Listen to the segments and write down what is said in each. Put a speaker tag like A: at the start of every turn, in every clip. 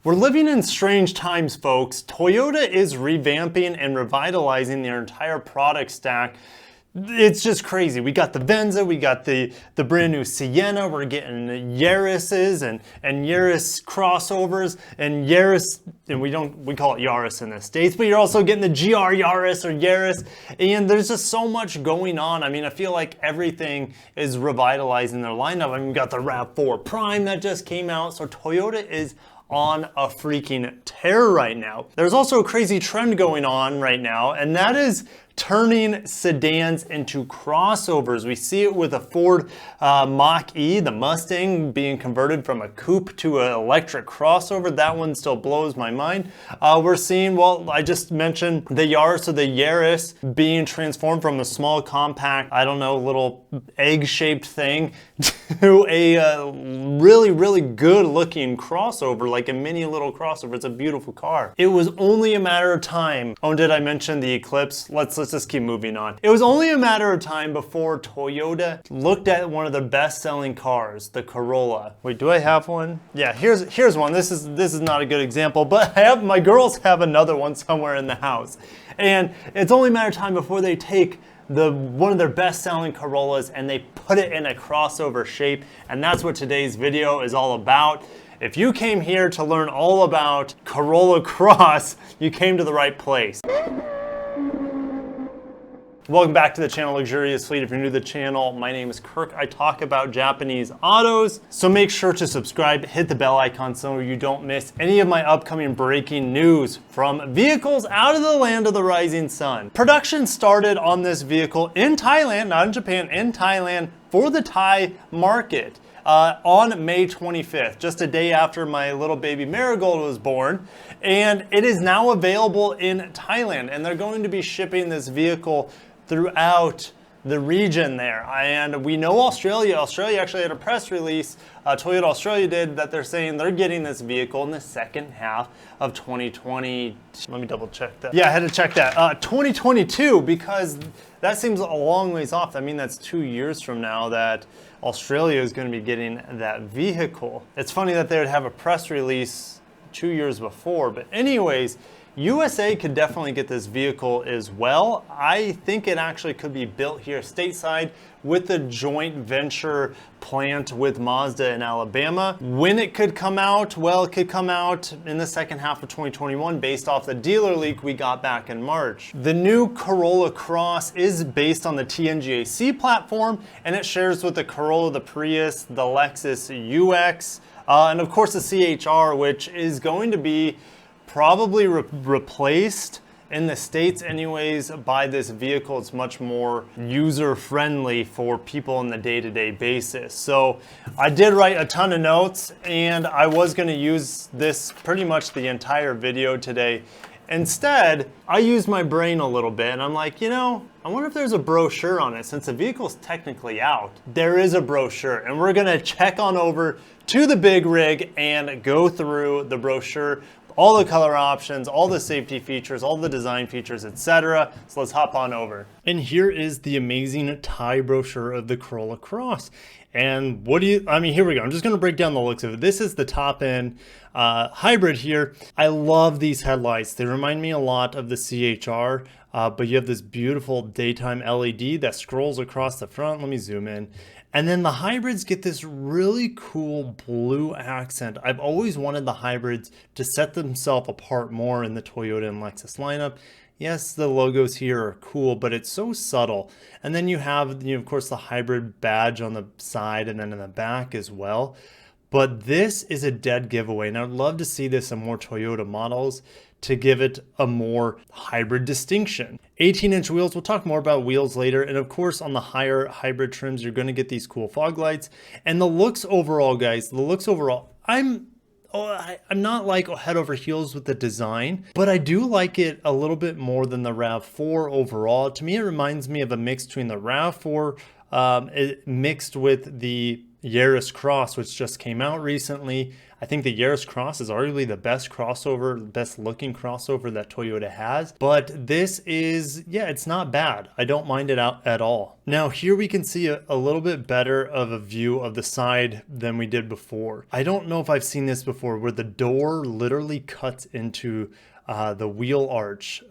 A: We're living in strange times, folks. Toyota is revamping and revitalizing their entire product stack. It's just crazy. We got the Venza, we got the brand new Sienna, we're getting Yaris's and Yaris crossovers and Yaris, and we call it Yaris in the States, but you're also getting the GR Yaris or Yaris, and there's just so much going on. I mean, I feel like everything is revitalizing their lineup. I mean, we got the RAV4 Prime that just came out, so Toyota is on a freaking tear right now. There's also a crazy trend going on right now, and that is turning sedans into crossovers. We see it with a Ford Mach-E, the Mustang, being converted from a coupe to an electric crossover. That one still blows my mind. We're seeing, well, I just mentioned the Yaris or the Yaris being transformed from a small compact, I don't know, little egg-shaped thing to a really, really good looking crossover, like a mini little crossover. It's a beautiful car. It was only a matter of time. Oh, did I mention the Eclipse? Let's just keep moving on. It was only a matter of time before Toyota looked at one of their best-selling cars, the Corolla. Wait, do I have one? Yeah, here's one. This is not a good example, but my girls have another one somewhere in the house. And it's only a matter of time before they take one of their best-selling Corollas and they put it in a crossover shape, and that's what today's video is all about. If you came here to learn all about Corolla Cross, you came to the right place. Welcome back to the channel Luxurious Fleet. If you're new to the channel, my name is Kirk. I talk about Japanese autos, so make sure to subscribe, hit the bell icon so you don't miss any of my upcoming breaking news from vehicles out of the land of the rising sun. Production started on this vehicle in Thailand, not in Japan, in Thailand for the Thai market. On May 25th, just a day after my little baby Marigold was born, and it is now available in Thailand, and they're going to be shipping this vehicle throughout the region there. And we know Australia actually had a press release, Toyota Australia did, that they're saying they're getting this vehicle in the second half of 2020. Let me double check that. Yeah, I had to check that. 2022, because that seems a long ways off. I mean, that's 2 years from now that Australia is going to be getting that vehicle. It's funny that they would have a press release 2 years before, but anyways, USA could definitely get this vehicle as well. I think it actually could be built here stateside with the joint venture plant with Mazda in Alabama. When it could come out, well, it could come out in the second half of 2021 based off the dealer leak we got back in March. The new Corolla Cross is based on the TNGA-C platform, and it shares with the Corolla, the Prius, the Lexus UX, and of course the CHR, which is going to be probably replaced in the States anyways by this vehicle. It's much more user-friendly for people on the day-to-day basis. So I did write a ton of notes, and I was going to use this pretty much the entire video today. Instead, I used my brain a little bit, and I'm like, you know, I wonder if there's a brochure on it. Since the vehicle's technically out, there is a brochure, and we're gonna check on over to the big rig and go through the brochure, all the color options, all the safety features, all the design features, etc. So let's hop on over. And here is the amazing Thai brochure of the Corolla Cross. And here we go. I'm just gonna break down the looks of it. This is the top end hybrid here. I love these headlights. They remind me a lot of the CHR, but you have this beautiful daytime LED that scrolls across the front. Let me zoom in. And then the hybrids get this really cool blue accent. I've always wanted the hybrids to set themselves apart more in the Toyota and Lexus lineup. Yes, the logos here are cool, but it's so subtle. And then you have, of course, the hybrid badge on the side and then in the back as well. But this is a dead giveaway, and I'd love to see this in more Toyota models to give it a more hybrid distinction. 18-inch wheels, we'll talk more about wheels later, and of course on the higher hybrid trims you're going to get these cool fog lights. And the looks overall, guys, I'm not like head over heels with the design, but I do like it a little bit more than the RAV4 overall. To me, it reminds me of a mix between the RAV4 mixed with the Yaris Cross, which just came out recently. I think the Yaris Cross is arguably the best crossover, best looking crossover that Toyota has. But this is, yeah, it's not bad. I don't mind it out at all. Now here we can see a little bit better of a view of the side than we did before. I don't know if I've seen this before where the door literally cuts into the wheel arch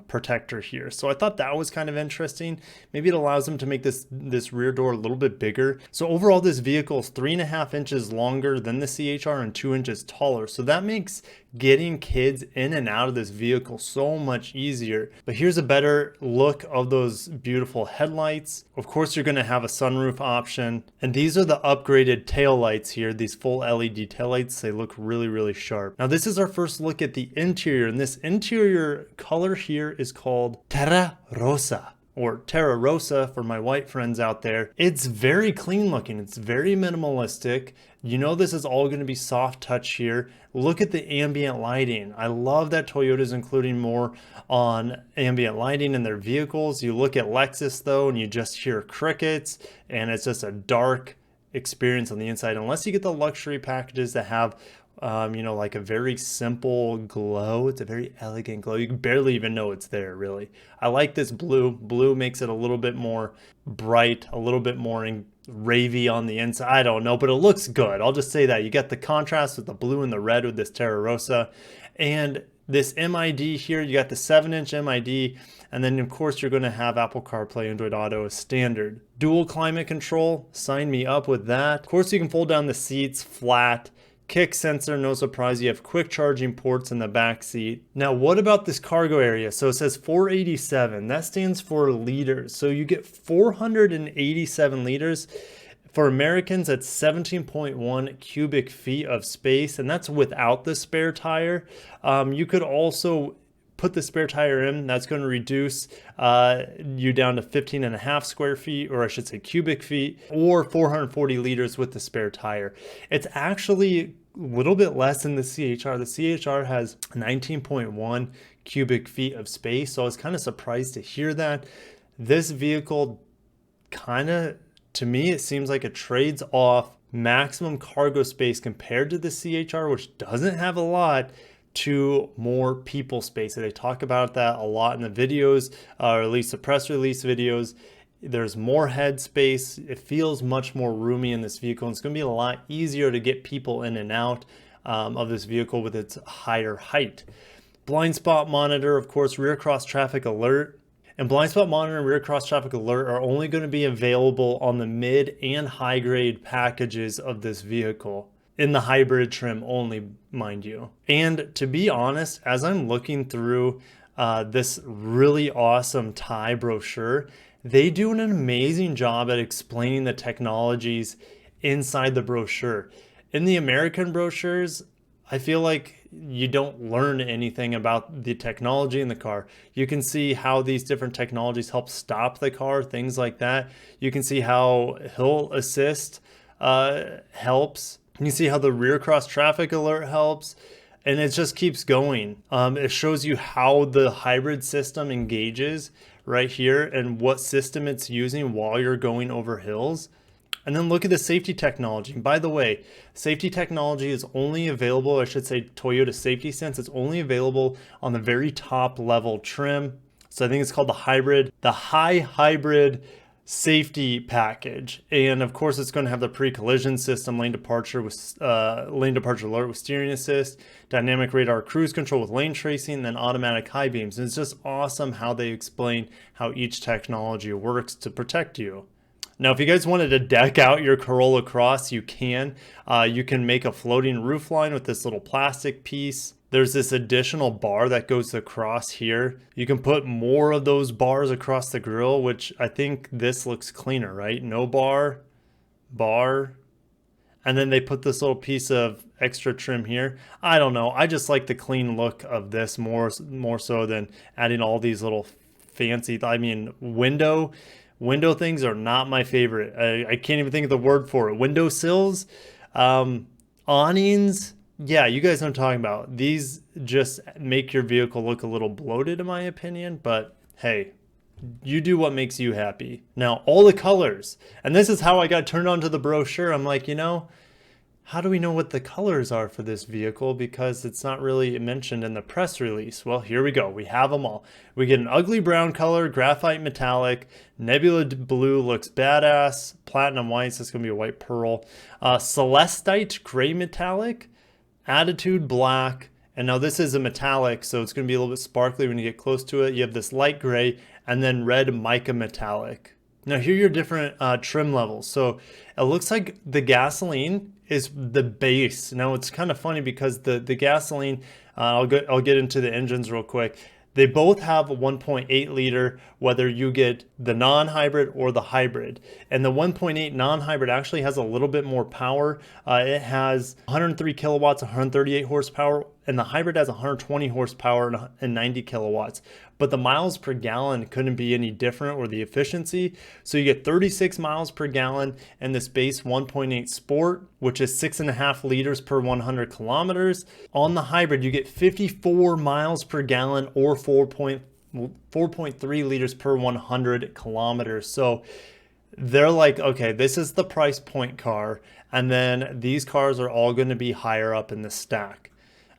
A: protector here. So I thought that was kind of interesting. Maybe it allows them to make this rear door a little bit bigger. So overall, this vehicle is 3.5 inches longer than the CHR and 2 inches taller. So that makes getting kids in and out of this vehicle so much easier. But here's a better look of those beautiful headlights. Of course, you're going to have a sunroof option. And these are the upgraded tail lights here, these full LED tail lights. They look really, really sharp. Now, this is our first look at the interior. And this interior color here is called Terra Rosa, or Terra Rosa for my white friends out there. It's very clean looking. It's very minimalistic. You know, this is all going to be soft touch here. Look at the ambient lighting. I love that Toyota's including more on ambient lighting in their vehicles. You look at Lexus though, and you just hear crickets, and it's just a dark experience on the inside, unless you get the luxury packages that have you know, like a very simple glow. It's a very elegant glow. You can barely even know it's there, really. I like this blue. Blue makes it a little bit more bright, a little bit more ravey on the inside. I don't know, but it looks good. I'll just say that. You get the contrast with the blue and the red with this Terra Rosa. And this MID here, you got the 7-inch MID, and then of course you're going to have Apple CarPlay, Android Auto as standard. Dual climate control, sign me up with that. Of course you can fold down the seats flat. Kick sensor, no surprise, you have quick charging ports in the back seat. Now, what about this cargo area? So it says 487, that stands for liters. So you get 487 liters. For Americans, that's 17.1 cubic feet of space, and that's without the spare tire. You could also put the spare tire in. That's going to reduce you down to 15.5 square feet, or I should say cubic feet, or 440 liters with the spare tire. It's actually a little bit less than the CHR. The CHR has 19.1 cubic feet of space, so I was kind of surprised to hear that. This vehicle kind of, to me, it seems like it trades off maximum cargo space compared to the CHR, which doesn't have a lot, to more people space. They talk about that a lot in the videos, or at least the press release videos. There's more head space. It feels much more roomy in this vehicle. And it's going to be a lot easier to get people in and out of this vehicle with its higher height. Blind spot monitor, of course, rear cross traffic alert. And blind spot monitor and rear cross traffic alert are only going to be available on the mid and high grade packages of this vehicle. In the hybrid trim only, mind you. And to be honest, as I'm looking through this really awesome Thai brochure, they do an amazing job at explaining the technologies inside the brochure. In the American brochures, I feel like you don't learn anything about the technology in the car. You can see how these different technologies help stop the car, things like that. You can see how hill assist helps. You can see how the rear cross traffic alert helps, and it just keeps going. It shows you how the hybrid system engages right here and what system it's using while you're going over hills. And then look at the safety technology. By the way, safety technology is only available, I should say Toyota Safety Sense, it's only available on the very top level trim. So I think it's called the hybrid, the high hybrid safety package. And of course it's going to have the pre-collision system, lane departure alert with steering assist, dynamic radar cruise control with lane tracing, and then automatic high beams. And it's just awesome how they explain how each technology works to protect you. Now, if you guys wanted to deck out your Corolla Cross, you can. You can make a floating roofline with this little plastic piece. There's this additional bar that goes across here. You can put more of those bars across the grille, which I think this looks cleaner, right? No bar, bar, and then they put this little piece of extra trim here. I don't know. I just like the clean look of this more so than adding all these little fancy, window things are not my favorite. I can't even think of the word for it. Window sills, awnings. Yeah, you guys know what I'm talking about. These just make your vehicle look a little bloated in my opinion, but hey, you do what makes you happy. Now, all the colors, and this is how I got turned on to the brochure. I'm like, you know, How do we know what the colors are for this vehicle? Because it's not really mentioned in the press release. Well, here we go. We have them all. We get an ugly brown color, graphite metallic, nebula blue looks badass, platinum white, so it's going to be a white pearl, celestite gray metallic, attitude black, and now this is a metallic, so it's going to be a little bit sparkly when you get close to it. You have this light gray, and then red mica metallic. Now here are your different trim levels. So it looks like the gasoline is the base. Now it's kind of funny because the gasoline, I'll get into the engines real quick. They both have a 1.8 liter, whether you get the non-hybrid or the hybrid. And the 1.8 non-hybrid actually has a little bit more power. It has 103 kilowatts, 138 horsepower, and the hybrid has 120 horsepower and 90 kilowatts. But the miles per gallon couldn't be any different, or the efficiency. So you get 36 miles per gallon in this base 1.8 Sport, which is 6.5 liters per 100 kilometers. On the hybrid, you get 54 miles per gallon, or 4.3 liters per 100 kilometers. So they're like, okay, this is the price point car, and then these cars are all going to be higher up in the stack.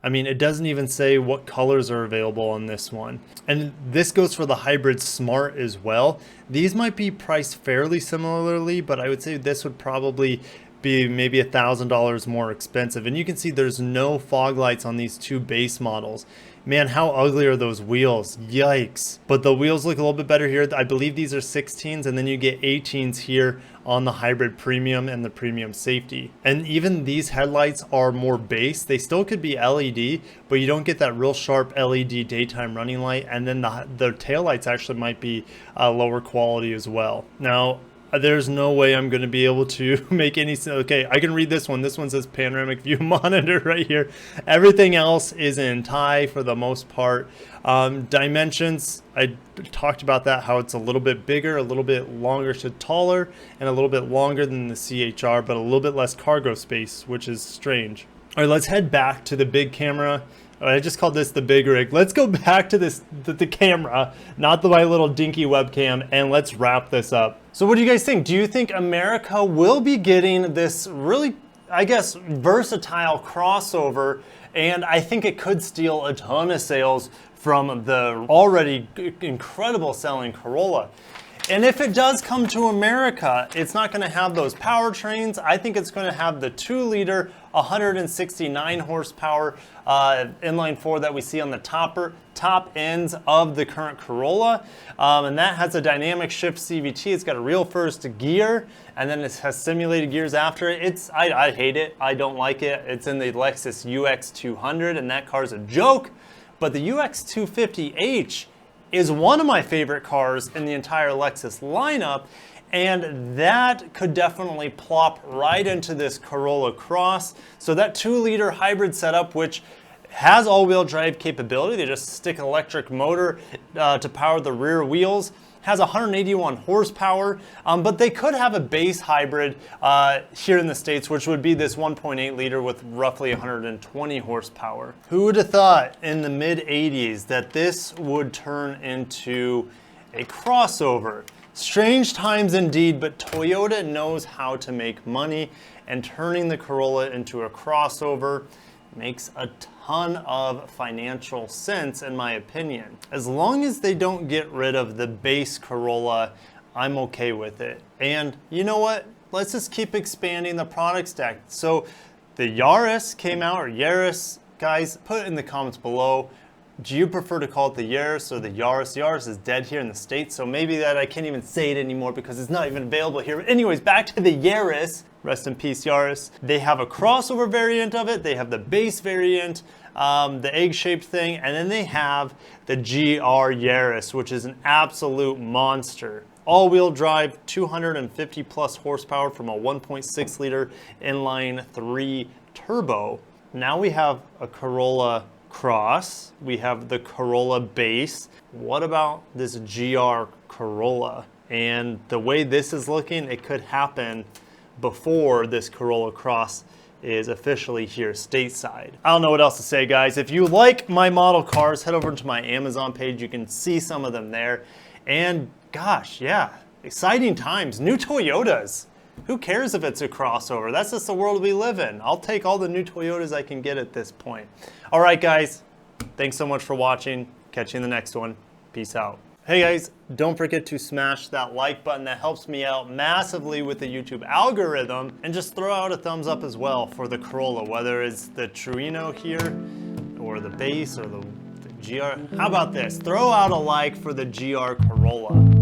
A: I mean, it doesn't even say what colors are available on this one. And this goes for the Hybrid Smart as well. These might be priced fairly similarly, but I would say this would probably be maybe $1,000 more expensive. And you can see there's no fog lights on these two base models. Man, how ugly are those wheels? Yikes. But the wheels look a little bit better here. I believe these are 16s, and then you get 18s here on the Hybrid Premium and the Premium Safety. And even these headlights are more base. They still could be LED, but you don't get that real sharp LED daytime running light. And then the taillights actually might be lower quality as well. Now, there's no way I'm going to be able to make any sense. Okay, I can read this one. This one says panoramic view monitor right here. Everything else is in Thai for the most part. Dimensions, I talked about that, how it's a little bit bigger, a little bit longer to taller, and a little bit longer than the CHR, but a little bit less cargo space, which is strange. All right, let's head back to the big camera. I just called this the big rig. Let's go back to the camera, not my little dinky webcam, and let's wrap this up. So what do you guys think? Do you think America will be getting this really, I guess, versatile crossover? And I think it could steal a ton of sales from the already incredible selling Corolla. And if it does come to America, it's not going to have those powertrains. I think it's going to have the 2-liter, 169 horsepower inline 4 that we see on the top ends of the current Corolla. And that has a dynamic shift CVT. It's got a real first gear, and then it has simulated gears after it. I hate it. I don't like it. It's in the Lexus UX200, and that car's a joke. But the UX250H is one of my favorite cars in the entire Lexus lineup, and that could definitely plop right into this Corolla Cross. So that 2-liter hybrid setup, which has all-wheel drive capability, they just stick an electric motor to power the rear wheels, has 181 horsepower, but they could have a base hybrid here in the States, which would be this 1.8 liter with roughly 120 horsepower. Who would have thought in the mid-80s that this would turn into a crossover? Strange times indeed, but Toyota knows how to make money, and turning the Corolla into a crossover makes a ton of financial sense, in my opinion. As long as they don't get rid of the base Corolla, I'm okay with it. And you know what? Let's just keep expanding the product stack. So the Yaris came out, or Yaris, guys, put it in the comments below. Do you prefer to call it the Yaris or the Yaris? Yaris is dead here in the States, so maybe that I can't even say it anymore because it's not even available here. But anyways, back to the Yaris. Rest in peace, Yaris. They have a crossover variant of it. They have the base variant, the egg-shaped thing, and then they have the GR Yaris, which is an absolute monster. All-wheel drive, 250 plus horsepower from a 1.6 liter inline 3 turbo. Now we have a Corolla Cross. We have the Corolla base. What about this GR Corolla? And the way this is looking, it could happen before this Corolla Cross is officially here stateside. I don't know what else to say, guys. If you like my model cars, head over to my Amazon page. You can see some of them there. And gosh, yeah, exciting times. New Toyotas. Who cares if it's a crossover? That's just the world we live in. I'll take all the new Toyotas I can get at this point. All right, guys, thanks so much for watching. Catch you in the next one. Peace out. Hey guys, don't forget to smash that like button. That helps me out massively with the YouTube algorithm. And just throw out a thumbs up as well for the Corolla, whether it's the Torino here, or the base, or the GR. How about this? Throw out a like for the GR Corolla.